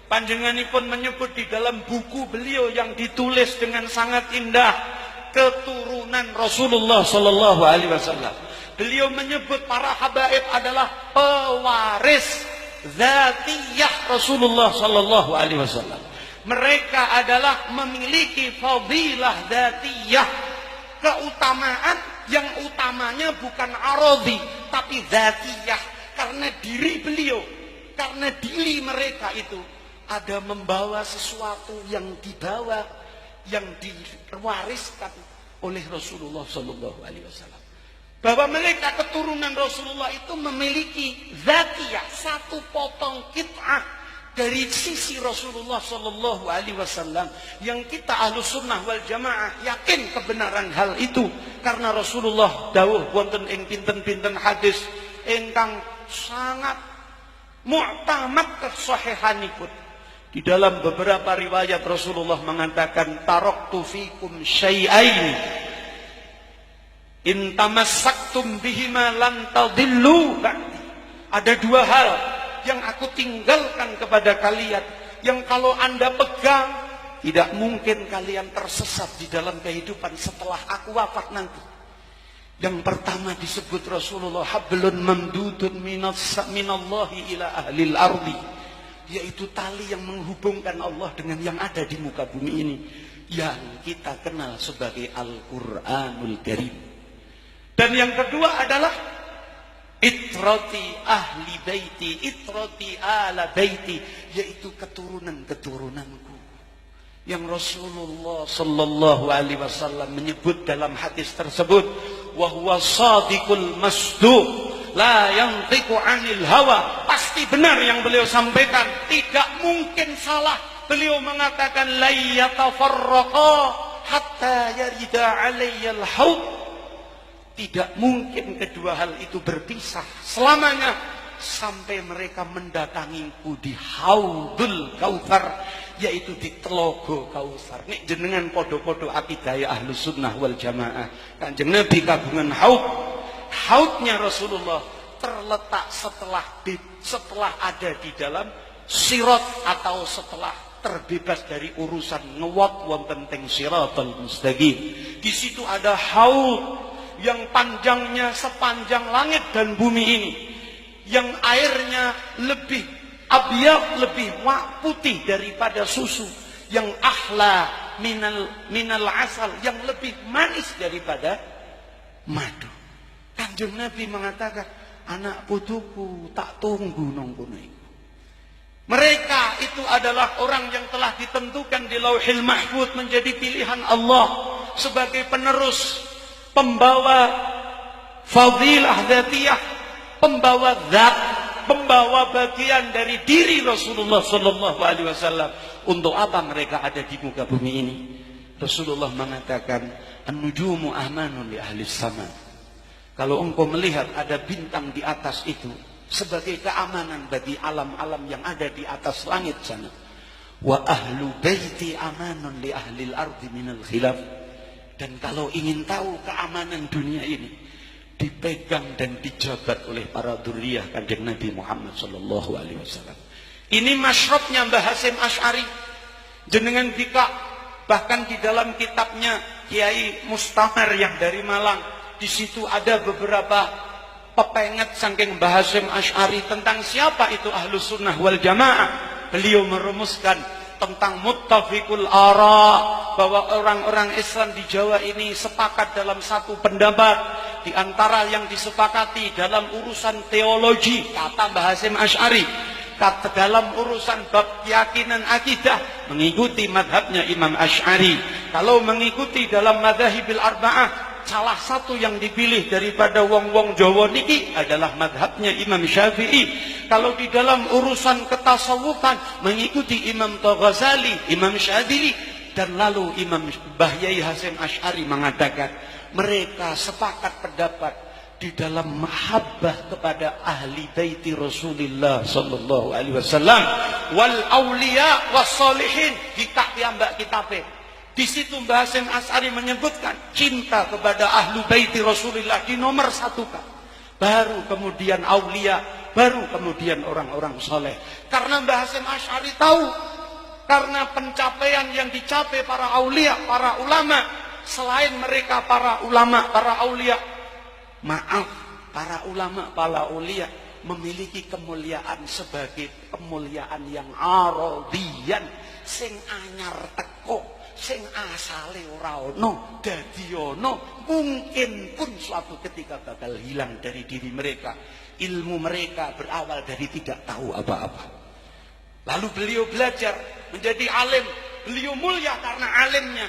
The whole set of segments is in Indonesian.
Panjenenganipun menyebut di dalam buku beliau yang ditulis dengan sangat indah, keturunan Rasulullah sallallahu alaihi wasallam. Beliau menyebut para habaib adalah pewaris dzatiyah Rasulullah sallallahu alaihi wasallam. Mereka adalah memiliki fadilah dzatiyah, keutamaan yang utamanya bukan aradhi tapi dzatiyah, karena diri beliau, karena diri mereka itu ada membawa sesuatu yang dibawa, yang diwariskan oleh Rasulullah sallallahu alaihi wasallam. Bahwa mereka keturunan Rasulullah itu memiliki zatiyah, satu potong kit'ah dari sisi Rasulullah sallallahu alaihi wasallam yang kita Ahlus Sunnah wal Jamaah yakin kebenaran hal itu, karena Rasulullah dawuh wonten ing pinten-pinten hadis ingkang sangat mu'tamad kesahihanipun. Di dalam beberapa riwayat Rasulullah mengatakan, taraktu fikum syai'ain in tamassaktum bihima lan tadillu. Ada dua hal yang aku tinggalkan kepada kalian, yang kalau Anda pegang tidak mungkin kalian tersesat di dalam kehidupan setelah aku wafat nanti. Yang pertama disebut Rasulullah, hablun mamdudun minallahi ila ahlil ardi, yaitu tali yang menghubungkan Allah dengan yang ada di muka bumi ini, yang kita kenal sebagai Al-Quranul Karim. Dan yang kedua adalah itrati ahli baiti, itrati ala baiti, yaitu keturunan-keturunanku, yang Rasulullah sallallahu alaihi wasallam menyebut dalam hadis tersebut, wa huwa shadiqul masduq la yantiqu 'anil hawa. Pasti benar yang beliau sampaikan, tidak mungkin salah. Beliau mengatakan la yatafarraqa hatta yarida 'alayyal haud. Tidak mungkin kedua hal itu berpisah selamanya sampai mereka mendatangiku di Haudul Kautsar, yaitu di Telaga Kautsar. Nek jenengan podo-podo akidah Ahlus Sunnah wal Jamaah, Kanjeng Nabi kagungan haud. Haudnya Rasulullah terletak setelah ada di dalam sirat, atau setelah terbebas dari urusan ngewat wonten teng siratal mustaqim. Di situ ada haud yang panjangnya sepanjang langit dan bumi ini, yang airnya lebih abyad, lebih putih daripada susu, yang ahla minal asal, yang lebih manis daripada madu. Kanjeng Nabi mengatakan, anak putuku tak tunggu nongkono. Mereka itu adalah orang yang telah ditentukan di Lauhil Mahfuz menjadi pilihan Allah sebagai penerus, pembawa fadilah dzatiyah, pembawa zat, pembawa bagian dari diri Rasulullah sallallahu alaihi wasallam. Untuk apa mereka ada di muka bumi ini? Rasulullah mengatakan, an-nujumu amanun li ahli sama. Kalau engkau melihat ada bintang di atas itu, sebagai keamanan bagi alam-alam yang ada di atas langit sana. Wa ahlu baiti amanun li ahlil ardi minal khilaf. Dan kalau ingin tahu keamanan dunia ini, dipegang dan dijabat oleh para dzurriyyah Kanjeng Nabi Muhammad sallallahu alaihi wasallam. Ini masyrabnya Mbah Hasyim Asy'ari. Jenengan bika bahkan di dalam kitabnya Kiai Mustamar yang dari Malang, di situ ada beberapa pepenget saking Mbah Hasyim Asy'ari tentang siapa itu Ahlus Sunnah wal Jamaah. Beliau merumuskan tentang muttafiqul ara, bahwa orang-orang Islam di Jawa ini sepakat dalam satu pendapat. Di antara yang disepakati dalam urusan teologi, kata Mbah Hasyim Asy'ari, kata dalam urusan bab keyakinan akidah, mengikuti madhabnya Imam Asy'ari. Kalau mengikuti dalam madhahibil arba'ah, salah satu yang dipilih daripada wong-wong Jawa niki adalah madhabnya Imam Syafi'i. Kalau di dalam urusan ketasawufan, mengikuti Imam Ghazali, Imam Syadzili. Dan lalu Imam Bahyai Hasyim Asy'ari mengatakan, mereka sepakat pendapat di dalam mahabbah kepada ahli baiti Rasulullah sallallahu alaihi wasallam wal auliya was solihin. Kita piyambak kitabe, di situ Mbah Hasyim Asy'ari menyebutkan cinta kepada ahlu baiti Rasulullah di nomor satu kan. Baru kemudian aulia, baru kemudian orang-orang soleh. Karena Mbah Hasyim Asy'ari tahu, karena pencapaian yang dicapai para aulia, para ulama, selain mereka para ulama, para aulia, maaf, para ulama, para aulia memiliki kemuliaan sebagai kemuliaan yang arodian, sing anyar teko, sing asale ora ono, dadi ono, mungkin pun suatu ketika bakal hilang dari diri mereka. Ilmu mereka berawal dari tidak tahu apa-apa. Lalu beliau belajar menjadi alim. Beliau mulia karena alimnya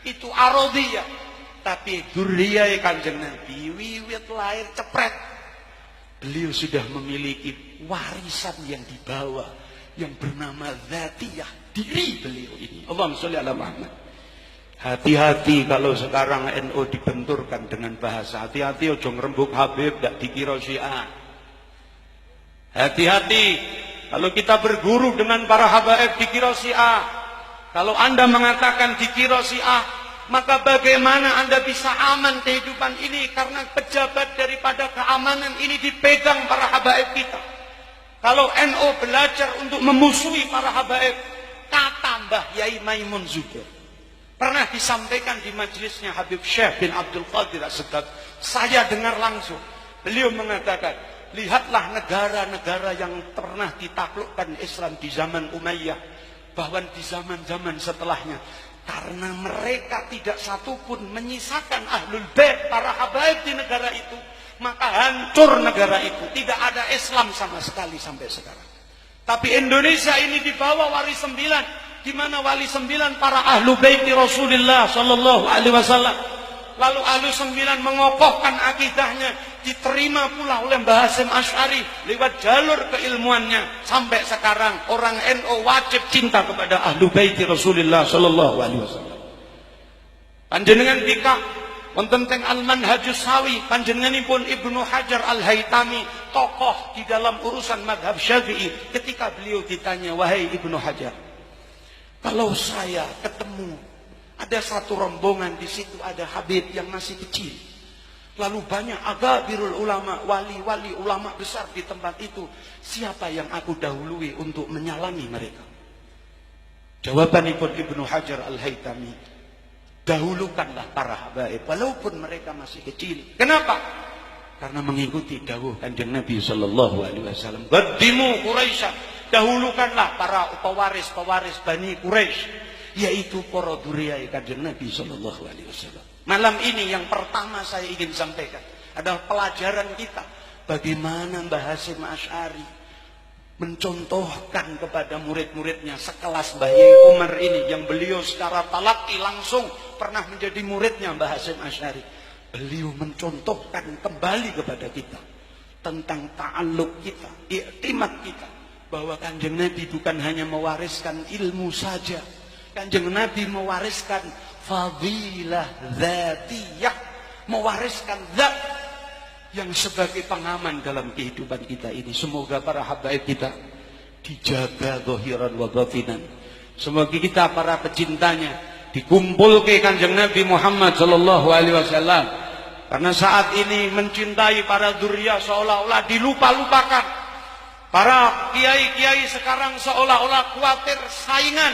itu arodiyah. Tapi dzurriyyah Kanjeng Nabi wiwit lahir cepret, beliau sudah memiliki warisan yang dibawa yang bernama dzatiyah, diri beliau ini. Allahumma sholli ala Muhammad. Hati-hati kalau sekarang NU dibenturkan dengan bahasa. Hati-hati ojo ngerembuk Habib ndak dikira Syiah. Hati-hati kalau kita berguru dengan para habaib dikira Syiah. Kalau Anda mengatakan dikira Syiah, maka bagaimana Anda bisa aman kehidupan ini? Karena pejabat daripada keamanan ini dipegang para habaib kita. Kalau NU belajar untuk memusuhi para habaib, kata Mbah Yai Maimun Zubair, pernah disampaikan di majelisnya Habib Syekh bin Abdul Qadir As-Segaf, saya dengar langsung. Beliau mengatakan, lihatlah negara-negara yang pernah ditaklukkan Islam di zaman Umayyah, bahkan di zaman-zaman setelahnya, karena mereka tidak satupun menyisakan ahlul bait, para habaib di negara itu, maka hancur negara itu. Tidak ada Islam sama sekali sampai sekarang. Tapi Indonesia ini dibawa wali 9, di mana wali 9 para ahlu bait Rasulullah sallallahu alaihi wasallam. Lalu ahlu 9 mengokohkan akidahnya, diterima pula oleh Mbah Hasyim Asy'ari lewat jalur keilmuannya. Sampai sekarang orang NU wajib cinta kepada ahlu bait Rasulullah sallallahu alaihi wasallam. Panjenengan bika wonten teng Al-Manhajus Sawi, panjenenganipun Ibnu Hajar Al-Haytami, tokoh di dalam urusan madhab Syafi'i. Ketika beliau ditanya, wahai Ibnu Hajar, kalau saya ketemu ada satu rombongan, di situ ada Habib yang masih kecil, lalu banyak agabirul ulama, wali-wali ulama besar di tempat itu, siapa yang aku dahului untuk menyalami mereka? Jawabanipun Ibnu Hajar Al-Haytami, dahulukanlah para habaib walaupun mereka masih kecil. Kenapa? Karena mengikuti dawuh Kanjeng Nabi sallallahu alaihi wasallam, qaddimu Quraisy, dahulukanlah para pewaris-pewaris Bani Quraisy, yaitu para dzurriyyah Kanjeng Nabi sallallahu alaihi wasallam. Malam ini yang pertama saya ingin sampaikan adalah pelajaran kita bagaimana Mbah Hasyim Asy'ari mencontohkan kepada murid-muridnya sekelas Mbah Yai Umar ini, yang beliau secara talaqi langsung pernah menjadi muridnya Mbah Hasyim Asy'ari. Beliau mencontohkan kembali kepada kita tentang ta'alluq kita, i'timad kita, bahwa Kanjeng Nabi bukan hanya mewariskan ilmu saja. Kanjeng Nabi mewariskan fadilah dzatiyah, mewariskan zat yang sebagai pengaman dalam kehidupan kita ini. Semoga para habaib kita dijaga zahiran wa batinan. Semoga kita para pecintanya dikumpul ke Kanjeng Nabi Muhammad sallallahu alaihi wasallam. Karena saat ini mencintai para dzurriyyah seolah-olah dilupa-lupakan. Para kiai-kiai sekarang seolah-olah khawatir saingan,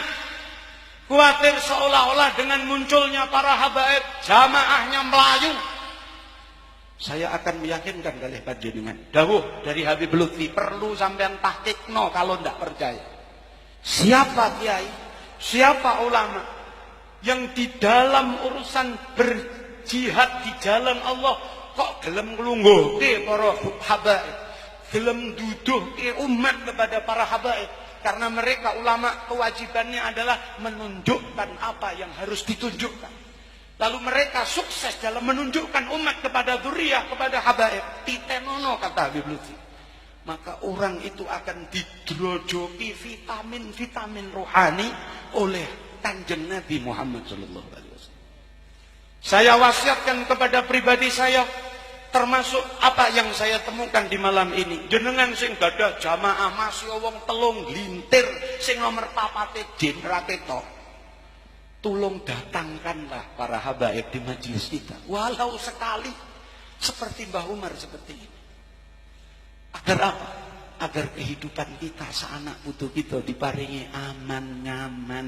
khawatir seolah-olah dengan munculnya para habaib jamaahnya melayu. Saya akan meyakinkan kalian panjenengan, dawuh dari Habib Lutfi perlu sampean tahqiqno kalau tidak percaya. Siapa kiai, siapa ulama yang di dalam urusan berjihad di jalan Allah kok gelem nglungguhke para habaib, gelem duduhke umat kepada para habaib? Karena mereka ulama kewajibannya adalah menunjukkan apa yang harus ditunjukkan. Lalu mereka sukses dalam menunjukkan umat kepada dzurriyyah, kepada habaib. Titenono kata Habib Lutfi. Maka orang itu akan didrojoki vitamin-vitamin rohani oleh Kanjeng Nabi Muhammad sallallahu alaihi wasallam. Saya wasiatkan kepada pribadi saya, termasuk apa yang saya temukan di malam ini. Jenengan sing gadah jamaah masih wong telung glintir sing nomor papate din ra ketok. Tolong datangkanlah para habaib di majelis kita, walau sekali, seperti Mbah Umar seperti ini. Agar apa? agar kehidupan kita, seanak putu kita diparingi aman, nyaman.